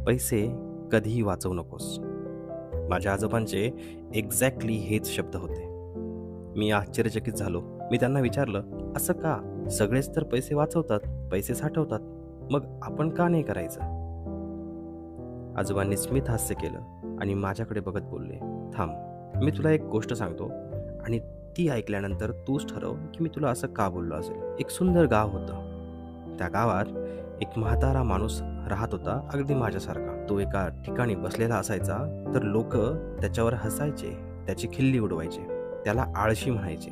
पैसे कधीही वाचवू नकोस. माझ्या आजोबांचे एक्झॅक्टली हेच शब्द होते. मी आश्चर्यचकित झालो. मी त्यांना विचारलं, असं का? सगळेच तर पैसे वाचवतात, पैसे साठवतात. मग आपण का नाही करायचं? आजोबांनी स्मित हास्य केलं आणि माझ्याकडे बघत बोलले, थांब, मी तुला एक गोष्ट सांगतो आणि ती ऐकल्यानंतर तूच ठरव की मी तुला असं का बोललो असेल. एक सुंदर गाव होतं. त्या गावात एक म्हातारा माणूस राहत होता, अगदी माझ्यासारखा. तो एका ठिकाणी बसलेला असायचा तर लोक त्याच्यावर हसायचे, त्याची खिल्ली उडवायचे, त्याला आळशी म्हणायचे.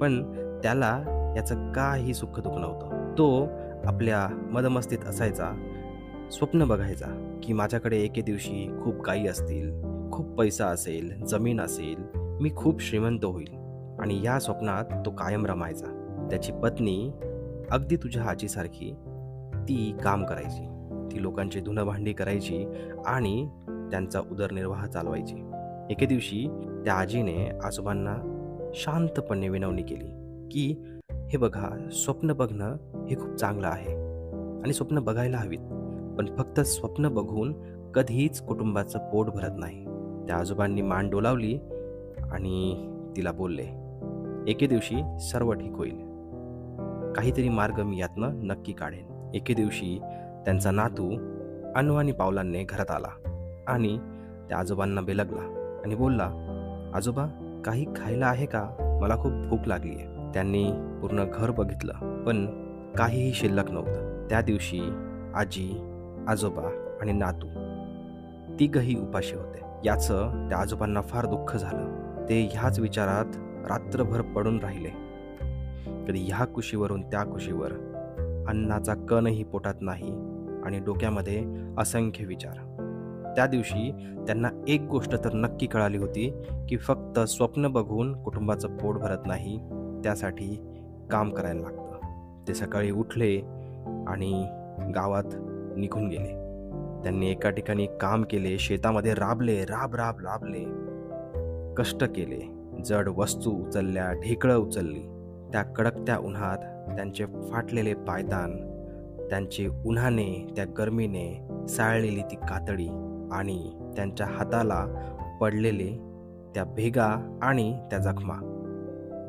पण त्याला याचं काही सुख-दुःख नव्हतं. तो आपल्या मदमस्तीत असायचा. स्वप्न बघायचा की माझ्याकडे एके दिवशी खूप गायी असतील, खूप पैसा असेल, जमीन असेल, मी खूप श्रीमंत होईल. आणि या स्वप्नात तो कायम रमायचा. त्याची पत्नी अगदी तुझ्या आजीसारखी ती काम करायची. ती लोकांची धुणं भांडी करायची आणि त्यांचा उदरनिर्वाह चालवायची. एके दिवशी त्या आजीने आजोबांना शांतपणे विनवणी केली की हे बघा, स्वप्न बघणं हे खूप चांगलं आहे आणि स्वप्न बघायला हवीत, पण फक्त स्वप्न बघून कधीच कुटुंबाचं पोट भरत नाही. त्या आजोबांनी मान डोलावली आणि तिला बोलले, एके दिवशी सर्व ठीक होईल. काहीतरी मार्ग मी यातनं नक्की काढेन. एके दिवशी त्यांचा नातू अनवाणी पावलांनी घरात आला आणि त्या आजोबांना बेलगला आणि बोलला, आजोबा, काही खायला आहे का? मला खूप भूक लागली आहे. त्यांनी पूर्ण घर बघितलं पण काहीही शिल्लक नव्हतं. त्या दिवशी आजी, आजोबा आणि नातू तिघही उपाशी होते. याचं त्या आजोबांना फार दुःख झालं. ते ह्याच विचारात रात्रभर पडून राहिले. कधी ह्या कुशीवरून त्या कुशीवर, अन्नाचा कणही पोटात नाही आणि डोक्यामध्ये असंख्य विचार. त्या दिवशी त्यांना एक गोष्ट तर नक्की कळाली होती की फक्त स्वप्न बघून कुटुंबाचं पोट भरत नाही, त्यासाठी काम करायला लागतं. ते सकाळी उठले आणि गावात निघून गेले. त्यांनी एका ठिकाणी काम केले, शेतामध्ये राबले, राबले, कष्ट केले, जड वस्तू उचलल्या, ढेकळं उचलली. त्या कडकत्या उन्हात त्यांचे फाटलेले पायदान, त्यांचे उन्हाने, त्या गरमीने साळलेली ती कातडी आणि त्यांच्या हाताला पडलेले त्या भेगा आणि त्या जखमा,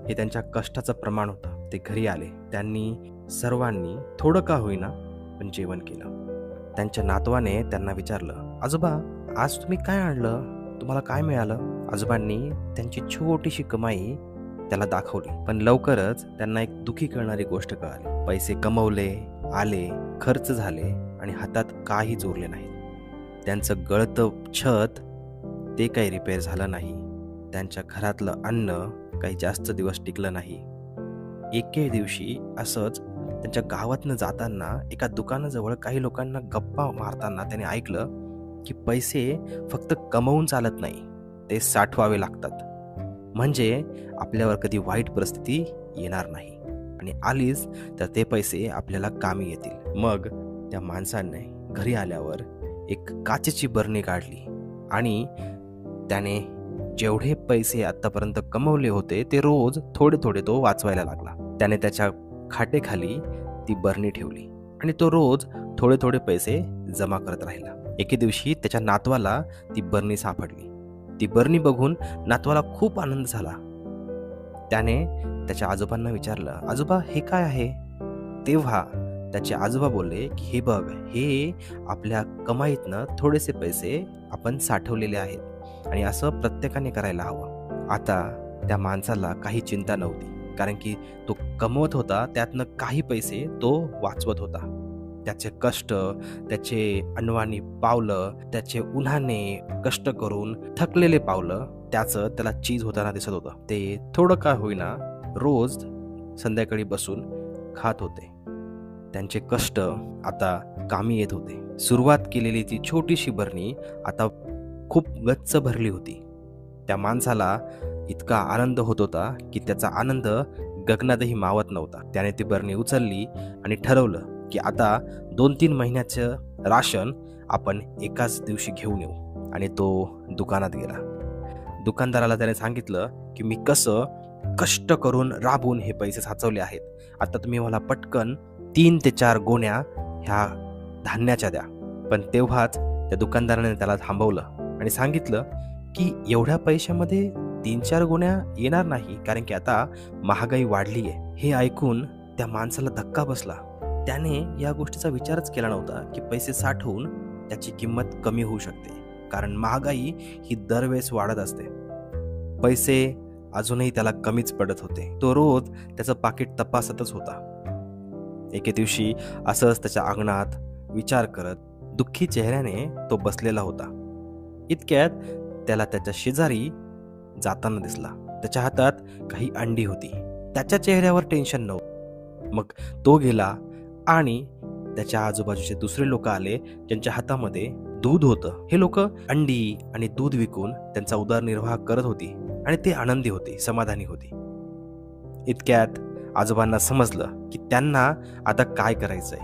हे त्यांच्या कष्टाचं प्रमाण होतं. ते घरी आले. त्यांनी सर्वांनी थोडं का होईना पण जेवण केलं. त्यांच्या नातवाने त्यांना विचारलं, आजोबा, आज तुम्ही काय आणलं? तुम्हाला काय मिळालं? आजोबांनी त्यांची छोटीशी कमाई त्याला दाखवली. पण लवकरच त्यांना एक दुःखी करणारी गोष्ट कळाली. पैसे कमवले, आले, खर्च झाले आणि हातात काही जोरले नाही. त्यांचं गळतं छत ते काही रिपेअर झालं नाही. त्यांच्या घरातलं अन्न काही जास्त दिवस टिकलं नाही. एके दिवशी असंच त्यांच्या गावातनं जाताना एका दुकानाजवळ काही लोकांना गप्पा मारताना त्याने ऐकलं की पैसे फक्त कमवून चालत नाही, ते साठवावे लागतात. म्हणजे आपल्यावर कधी वाईट परिस्थिती येणार नाही आणि आलीच तर ते पैसे आपल्याला कामी येतील. मग त्या माणसाने घरी आल्यावर एक काचेची बरणी काढली आणि त्याने जेवढे पैसे आतापर्यंत कमवले होते ते रोज थोडे थोडे तो वाचवायला लागला. त्याने त्याच्या खाटेखाली ती बरणी ठेवली आणि तो रोज थोडे थोडे पैसे जमा करत राहिला. एके दिवशी त्याच्या नातवाला ती बरणी सापडली. ती बरणी बघून नातवाला खूप आनंद झाला. त्याने त्याच्या आजोबांना विचारलं, आजोबा, हे काय आहे? तेव्हा त्याचे आजोबा बोलले की हे बघ, हे आपल्या कमाईतनं थोडेसे पैसे आपण साठवलेले आहेत आणि असं प्रत्येकाने करायला हवं. आता त्या माणसाला काही चिंता नव्हती, कारण की तो कमवत होता, त्यातनं काही पैसे तो वाचवत होता. त्याचे कष्ट, त्याचे अनवाणी पावलं, त्याचे उन्हाने कष्ट करून थकलेले पावलं, त्याचं त्याला चीज होताना दिसत होतं. ते थोडं का होईना रोज संध्याकाळी बसून खात होते. त्यांचे कष्ट आता कामी येत होते. सुरुवात केलेली ती छोटीशी बरणी आता खूप गच्च भरली होती. त्या माणसाला इतका आनंद होत होता की त्याचा आनंद गगनातही मावत नव्हता. त्याने ती बरणी उचलली आणि ठरवलं की आता 2-3 महिन्याचं राशन आपण एकाच दिवशी घेऊन येऊ. आणि तो दुकानात गेला. दुकानदाराला त्याने सांगितलं की मी कसं कष्ट करून राबून हे पैसे साचवले आहेत. आता तुम्ही मला पटकन 3 ते 4 गोण्या ह्या धान्याच्या द्या. पण तेव्हाच त्या दुकानदाराने त्याला थांबवलं आणि सांगितलं की एवढ्या पैशामध्ये 3-4 गोण्या येणार नाही, कारण की आता महागाई वाढली आहे. हे ऐकून त्या माणसाला धक्का बसला. त्याने या गोष्टीचा विचारच केला नव्हता की पैसे साठवून त्याची किंमत कमी होऊ शकते, कारण महागाई ही दरवेळेस वाढत असते. पैसे अजूनही त्याला कमीच पडत होते. तो रोज त्याचं पाकिट तपासतच होता. एके दिवशी असंच त्याच्या अंगणात विचार करत दुःखी चेहऱ्याने तो बसलेला होता. इतक्यात त्याला त्याच्या शेजारी जाताना दिसला. त्याच्या हातात काही अंडी होती. त्याच्या चेहऱ्यावर टेन्शन नव्हतं. मग तो गेला आणि त्याच्या आजूबाजूचे दुसरे लोक आले, ज्यांच्या हातामध्ये दूध होतं. हे लोक अंडी आणि दूध विकून त्यांचा उदरनिर्वाह करत होती आणि ते आनंदी होते, समाधानी होते. इतक्यात आजोबांना समजलं की त्यांना आता काय करायचंय.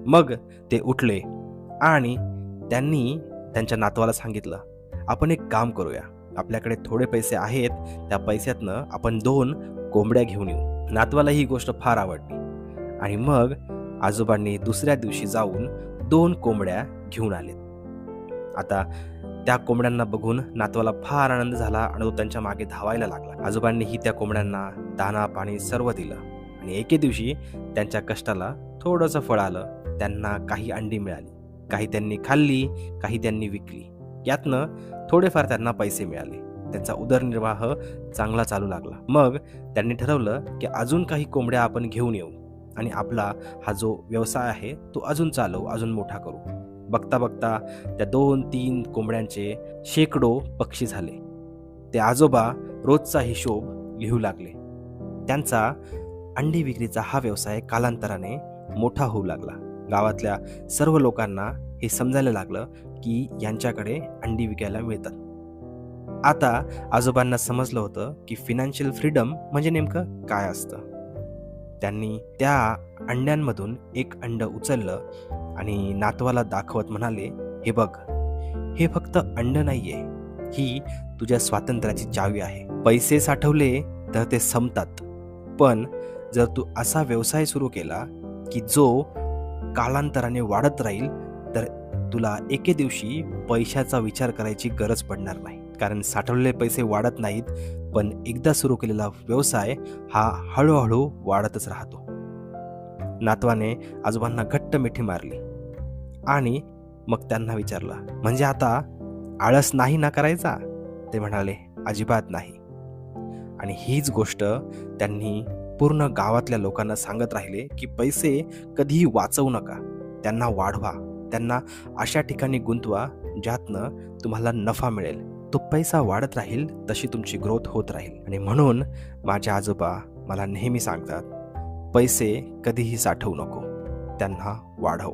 मग ते उठले आणि त्यांनी त्यांच्या नातवाला सांगितलं, आपण एक काम करूया, आपल्याकडे थोडे पैसे आहेत, त्या पैशातनं आपण 2 कोंबड्या घेऊन येऊ. नातवाला ही गोष्ट फार आवडली आणि मग आजोबांनी दुसऱ्या दिवशी जाऊन 2 कोंबड्या घेऊन आले. आता त्या कोंबड्यांना बघून नातवाला फार आनंद झाला आणि तो त्यांच्या मागे धावायला लागला. आजोबांनीही त्या कोंबड्यांना दाना पाणी सर्व दिलं आणि एके दिवशी त्यांच्या कष्टाला थोडंसं फळ आलं. त्यांना काही अंडी मिळाली, काही त्यांनी खाल्ली, काही त्यांनी विकली. यातनं थोडेफार त्यांना पैसे मिळाले. त्यांचा उदरनिर्वाह चांगला चालू लागला. मग त्यांनी ठरवलं की अजून काही कोंबड्या आपण घेऊन येऊ आणि आपला हा जो व्यवसाय आहे तो अजून चालवू, अजून मोठा करू. बघता बघता त्या 2-3 कोंबड्यांचे शेकडो पक्षी झाले. ते आजोबा रोजचा हिशोब लिहू लागले. त्यांचा अंडी विक्रीचा हा व्यवसाय कालांतराने मोठा होऊ लागला. गावातल्या सर्व लोकांना हे समजायला लागलं की यांच्याकडे अंडी विकायला मिळतात. आता आजोबांना समजलं होतं की फिनान्शियल फ्रीडम म्हणजे नेमकं काय असतं. त्यांनी त्या अंड्यांमधून एक अंड उचललं आणि नातवाला दाखवत म्हणाले, हे बघ, हे फक्त अंड नाहीये, ही तुझ्या स्वातंत्र्याची चावी आहे. पैसे साठवले तर ते संपतात, पण जर तू असा व्यवसाय सुरू केला की जो कालांतराने वाढत राहील, तर तुला एके दिवशी पैशाचा विचार करायची गरज पडणार नाही. कारण साठवलेले पैसे वाढत नाहीत, पण एकदा सुरू केलेला व्यवसाय हा हळूहळू वाढतच राहतो. नातवाने आजोबांना घट्ट मिठी मारली आणि मग त्यांना विचारलं, म्हणजे आता आळस नाही ना करायचा? ते म्हणाले, अजिबात नाही. आणि हीच गोष्ट त्यांनी पूर्ण गावातल्या लोकांना सांगत राहिले की पैसे कधीही वाचवू नका, त्यांना वाढवा, त्यांना अशा ठिकाणी गुंतवा ज्यातनं तुम्हाला नफा मिळेल. तो पैसा वाढत राहील तशी तुमची ग्रोथ होत राहील. आणि म्हणून माझे आजोबा मला नेहमी सांगतात, पैसे कधीही साठवू नको, त्यांना वाढव.